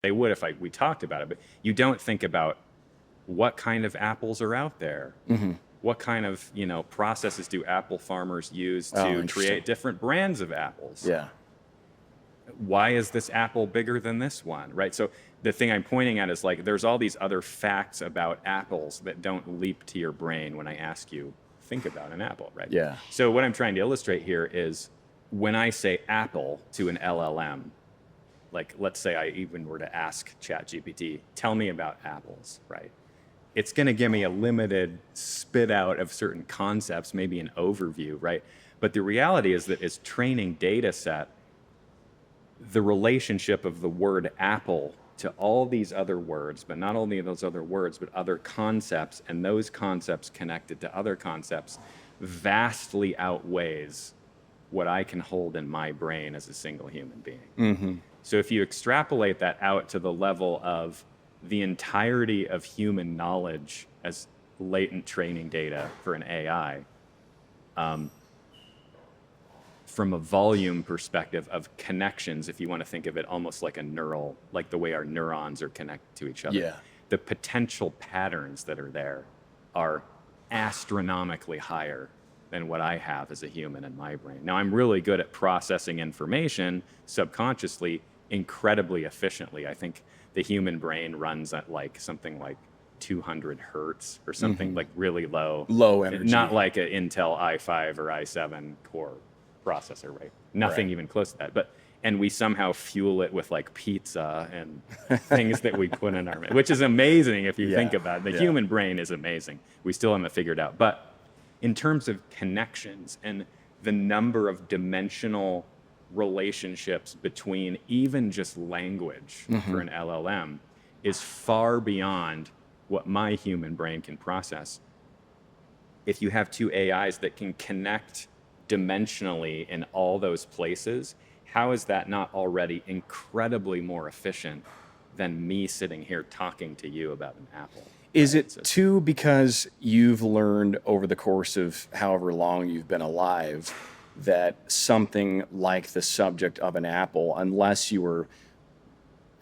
they would if we talked about it, but you don't think about what kind of apples are out there. What kind of, processes do apple farmers use to create different brands of apples? Yeah. Why is this apple bigger than this one, right? So the thing I'm pointing at is like there's all these other facts about apples that don't leap to your brain when I ask you, think about an apple, right? Yeah. So what I'm trying to illustrate here is when I say apple to an LLM, like let's say I even were to ask ChatGPT, tell me about apples, right? It's going to give me a limited spit out of certain concepts, maybe an overview, right? But the reality is that as training data set, the relationship of the word apple to all these other words, but not only those other words, but other concepts, and those concepts connected to other concepts, vastly outweighs what I can hold in my brain as a single human being. So if you extrapolate that out to the level of the entirety of human knowledge as latent training data for an AI, from a volume perspective of connections, if you want to think of it almost like a neural, like the way our neurons are connected to each other, the potential patterns that are there are astronomically higher than what I have as a human in my brain. Now, I'm really good at processing information subconsciously, incredibly efficiently. I think the human brain runs at like something like 200 hertz or something, like really low energy, not like an Intel i5 or i7 core processor, right? Nothing even close to that. And we somehow fuel it with like pizza and things that we put in our, which is amazing if you think about it. The human brain is amazing. We still haven't figured out. But in terms of connections and the number of dimensional relationships between even just language for an LLM is far beyond what my human brain can process. If you have two AIs that can connect dimensionally in all those places, how is that not already incredibly more efficient than me sitting here talking to you about an apple? Is it too because you've learned over the course of however long you've been alive that something like the subject of an apple, unless you were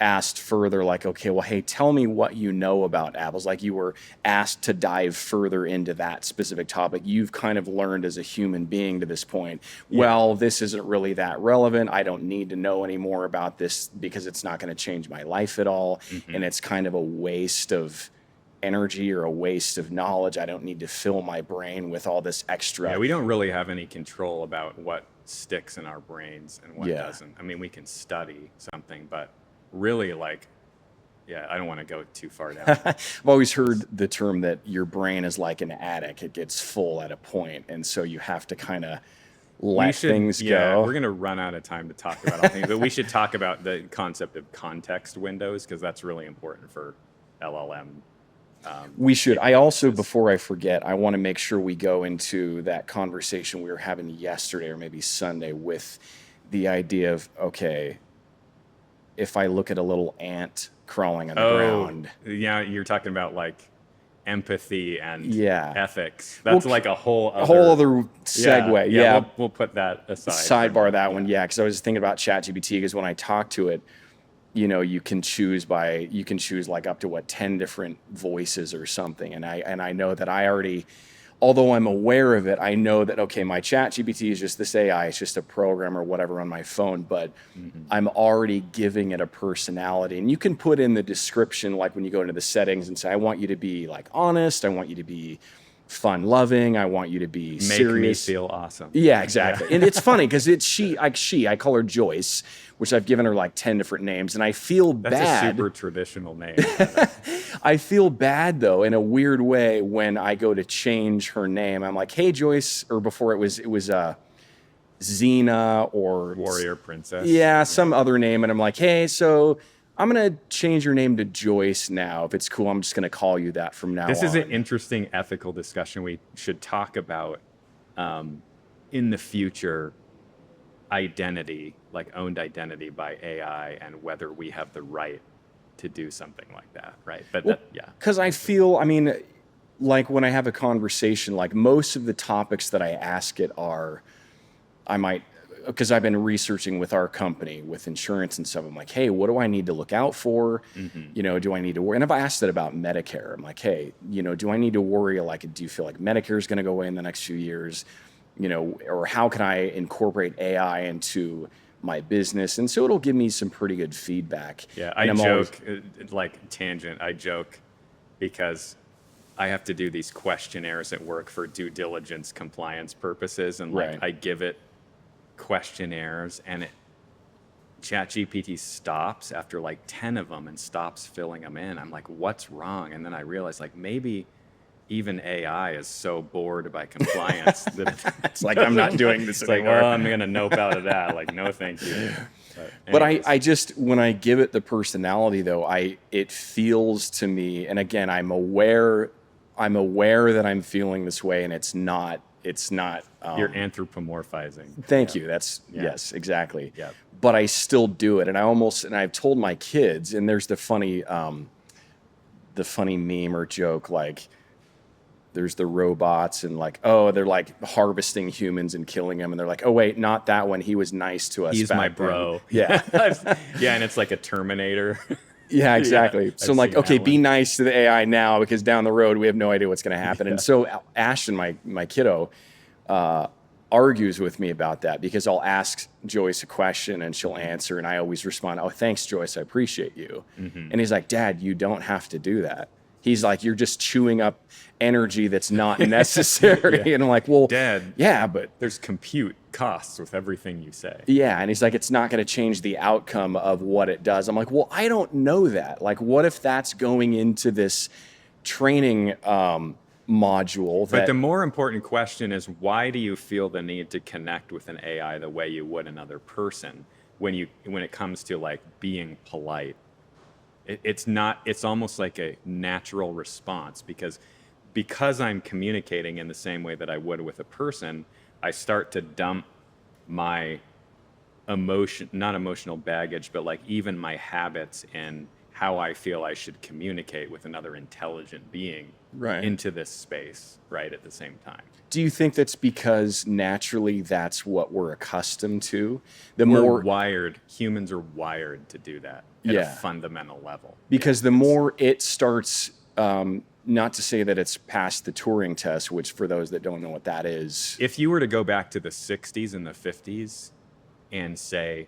asked further, like, okay, well, hey, tell me what you know about apples, like you were asked to dive further into that specific topic, you've kind of learned as a human being to this point, well, this isn't really that relevant. I don't need to know any more about this because it's not going to change my life at all. And it's kind of a waste of energy or a waste of knowledge. I don't need to fill my brain with all this extra. Yeah, we don't really have any control about what sticks in our brains and what doesn't. I mean, we can study something, but really, like, I don't want to go too far down. I've always heard the term that your brain is like an attic. It gets full at a point, and so you have to kind of let things go. We're going to run out of time to talk about all things, but we should talk about the concept of context windows because that's really important for LLM. We should. I also, before I forget, I want to make sure we go into that conversation we were having yesterday or maybe Sunday with the idea of, okay, if I look at a little ant crawling on the ground. Yeah, you're talking about like empathy and ethics. That's like a whole other segue. Yeah. We'll put that aside. Sidebar that one. Yeah, because I was thinking about ChatGPT because when I talk to it, you can choose like up to 10 different voices or something. And I know that I already, although I'm aware of it, I know that, okay, my ChatGPT is just this AI, it's just a program or whatever on my phone, but I'm already giving it a personality. And you can put in the description, like when you go into the settings and say, I want you to be like honest, I want you to be fun-loving, I want you to be serious. Make me feel awesome. Yeah, exactly. And it's funny because it's she, I call her Joyce, which I've given her like 10 different names, and I feel bad. That's a super traditional name. I feel bad though, in a weird way, when I go to change her name. I'm like, hey Joyce, or before it was Xena or Warrior Princess. Yeah, some other name, and I'm like, hey, so I'm going to change your name to Joyce now. If it's cool, I'm just going to call you that from now on. This is an interesting ethical discussion we should talk about in the future. Identity, like owned identity by AI, and whether we have the right to do something like that, right? But because I feel, I mean, like when I have a conversation, like most of the topics that I ask it are, I might because I've been researching with our company with insurance and stuff. I'm like, hey, what do I need to look out for? You know, do I need to worry? And I've asked it about Medicare. I'm like, hey, you know, do I need to worry? Like, do you feel like Medicare is going to go away in the next few years? You know, or how can I incorporate AI into my business? And so it'll give me some pretty good feedback. Yeah, And I I'm always- joke, like tangent, I joke because I have to do these questionnaires at work for due diligence compliance purposes. And like Right. I give it questionnaires and ChatGPT stops after like 10 of them and stops filling them in. I'm like, what's wrong? And then I realize like maybe even AI is so bored by compliance that it's like, I'm not doing this it's like, anymore. oh, I'm going to nope out of that. Like, no, thank you. But anyways. I just, when I give it the personality though, it feels to me, and again, I'm aware that I'm feeling this way, and it's not, You're anthropomorphizing. thank you. That's, Yeah. yes, exactly. Yeah. But I still do it. And I've told my kids, and there's the funny meme or joke, like, there's the robots and like, oh, they're like harvesting humans and killing them. And they're like, oh, wait, not that one. He was nice to us. He's back my then." bro. Yeah. Yeah, and it's like a Terminator. Yeah, exactly. Yeah, so I'm I've like, seen okay, that be one. nice to the AI now, because down the road, we have no idea what's going to happen. And so Ashton, my kiddo, argues with me about that, because I'll ask Joyce a question and she'll answer. And I always respond, oh, thanks, Joyce. I appreciate you. And he's like, Dad, you don't have to do that. He's like, you're just chewing up energy that's not necessary. And I'm like, well, Dad. yeah, but There's compute costs with everything you say. yeah. And he's like, it's not going to change the outcome of what it does. I'm like, well, I don't know that. Like, what if that's going into this training module? But the more important question is, why do you feel the need to connect with an AI the way you would another person when it comes to like being polite? It's almost like a natural response, because I'm communicating in the same way that I would with a person, I start to dump my not emotional baggage, but like even my habits and how I feel I should communicate with another intelligent being Right. into this space, right, at the same time. Do you think that's because naturally that's what we're accustomed to? The We're more wired, humans are wired to do that at Yeah. a fundamental level. because the more it starts, not to say that it's past the Turing test, which for those that don't know what that is, If you were to go back to the 60s and the 50s and say,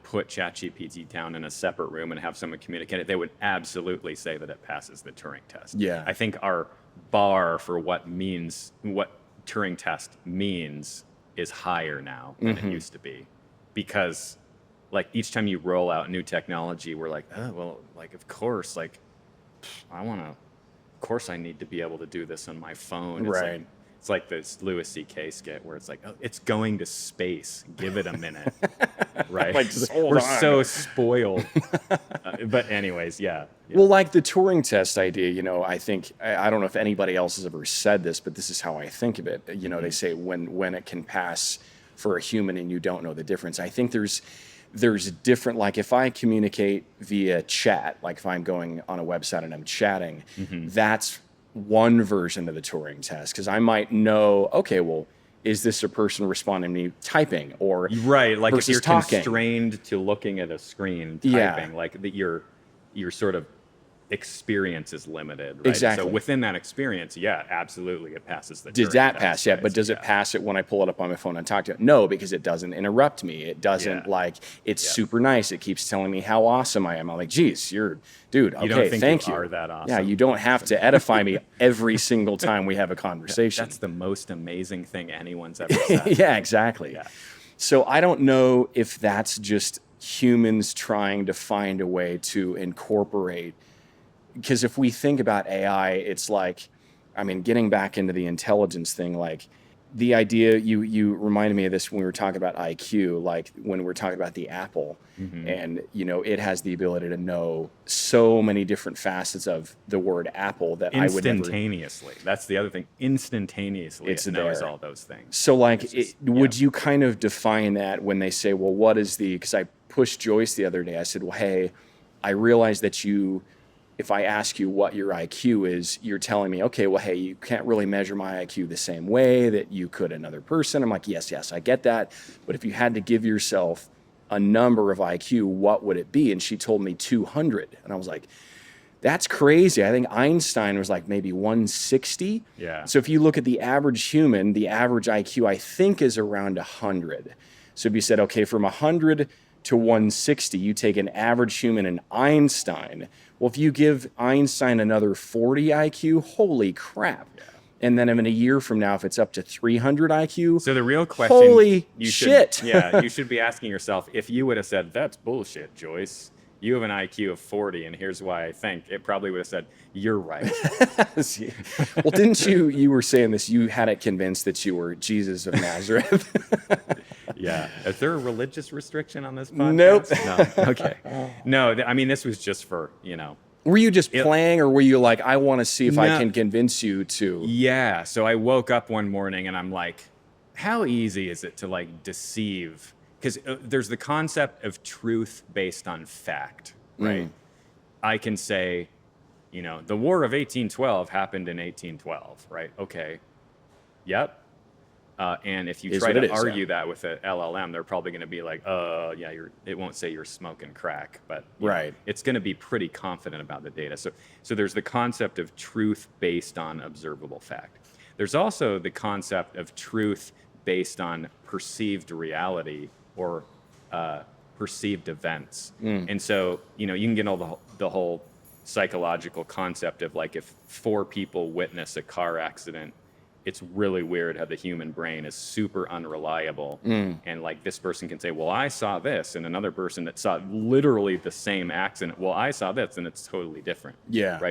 put ChatGPT down in a separate room and have someone communicate it, they would absolutely say that it passes the Turing test. Yeah. I think our bar for what Turing test means is higher now than it used to be, because like each time you roll out new technology, we're like, oh, well, like, of course, like, of course I need to be able to do this on my phone. Right. It's like this Louis C.K. skit where it's like, oh, it's going to space. Give it a minute. Right? Like, just hold We're on. so spoiled. But anyways, yeah. well, like the Turing test idea, I think, I don't know if anybody else has ever said this, but this is how I think of it. They say when it can pass for a human and you don't know the difference. I think there's different, like if I communicate via chat, like if I'm going on a website and I'm chatting, that's one version of the Turing test, because I might know, okay, well, is this a person responding to me typing or Right. Like if versus you're talking? constrained to looking at a screen Yeah. typing, like that your sort of experience is limited. Right? Exactly. So within that experience, yeah, absolutely, it passes the Did Turing that test, pass? Yeah, right? but does it pass it when I pull it up on my phone and talk to it? No, because it doesn't interrupt me. It doesn't it's super nice. It keeps telling me how awesome I am. I'm like, geez, dude, okay, You don't think thank you you. are that awesome. Yeah, you don't have to edify me every single time we have a conversation. That's the most amazing thing anyone's ever said. Yeah, exactly. Yeah. So I don't know if that's just humans trying to find a way to incorporate, because if we think about AI, it's like, getting back into the intelligence thing, like the idea, you reminded me of this when we were talking about IQ, like when we were talking about the Apple, and it has the ability to know so many different facets of the word Apple that I would never. Instantaneously. That's the other thing. Instantaneously, It's it knows there. all those things. So like, just- would you kind of define that when they say, well, what is because I pushed Joyce the other day, I said, well, hey, I realize that you if I ask you what your IQ is, you're telling me, okay, well, hey, you can't really measure my IQ the same way that you could another person. I'm like, yes, I get that. But if you had to give yourself a number of IQ, what would it be? And she told me 200. And I was like, that's crazy. I think Einstein was like maybe 160. Yeah. So if you look at the average human, the average IQ, I think, is around 100. So if you said, okay, from 100 to 160, you take an average human and Einstein. Well, if you give Einstein another 40 IQ, holy crap. Yeah. And then in a year from now, if it's up to 300 IQ, So the real question, holy you shit. Should, you should be asking yourself, if you would have said, that's bullshit, Joyce, you have an IQ of 40, and here's why I think, it probably would have said, you're right. Well, didn't you were saying this, you had it convinced that you were Jesus of Nazareth. Yeah. Is there a religious restriction on this podcast? Nope. No. Okay. No, I mean, this was just for, Were you just playing, or were you like, I want to see if I No. can convince you to? Yeah. So I woke up one morning and I'm like, how easy is it to like deceive? Because there's the concept of truth based on fact, right? I can say, the War of 1812 happened in 1812, right? Okay. Yep. And if you Is try what it to is, argue that with an LLM, they're probably going to be like, yeah, it won't say you're smoking crack, but Right. it's going to be pretty confident about the data. So there's the concept of truth based on observable fact. There's also the concept of truth based on perceived reality or perceived events. And so, you can get all the whole psychological concept of like, if 4 people witness a car accident, it's really weird how the human brain is super unreliable. And like this person can say, well, I saw this, and another person that saw literally the same accident, well, I saw this, and it's totally different. Yeah. Right.